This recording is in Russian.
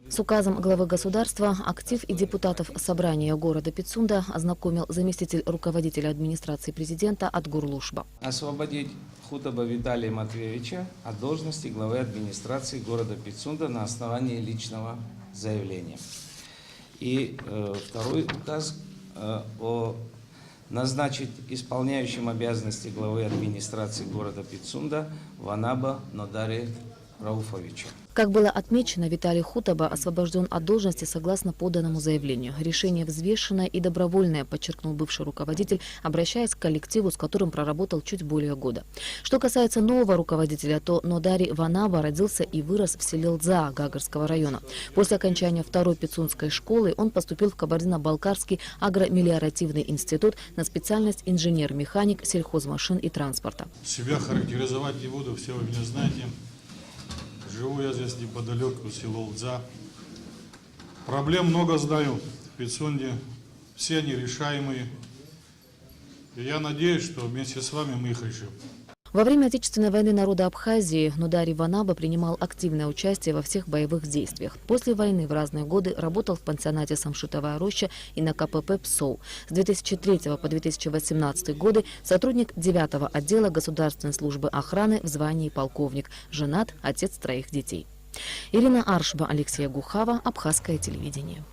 С указом главы государства актив и депутатов собрания города Пицунда ознакомил заместитель руководителя администрации президента Атгур Лушба. Освободить Хутаба Виталия Матвеевича от должности главы администрации города Пицунда на основании личного заявления. И второй указ назначить исполняющим обязанности главы администрации города Пицунда Ванаба Нодари Рауфовича. Как было отмечено, Виталий Хутаба освобожден от должности согласно поданному заявлению. Решение взвешенное и добровольное, подчеркнул бывший руководитель, обращаясь к коллективу, с которым проработал чуть более года. Что касается нового руководителя, то Нодари Ванаба родился и вырос в селе Лдза Гагарского района. После окончания второй пицунской школы он поступил в Кабардино-Балкарский агромелиоративный институт на специальность инженер-механик сельхозмашин и транспорта. Себя характеризовать не буду, все вы меня знаете. Живу я здесь неподалеку, село Лдза. Проблем много знаю в Пицунде, все они решаемые. И я надеюсь, что вместе с вами мы их решим. Во время Отечественной войны народа Абхазии Нодари Ванаба принимал активное участие во всех боевых действиях. После войны в разные годы работал в пансионате «Самшитовая роща» и на КПП «ПСОУ». С 2003 по 2018 годы сотрудник 9-го отдела Государственной службы охраны в звании полковник. Женат, отец 3 детей. Ирина Аршба, Алексей Гухава, Абхазское телевидение.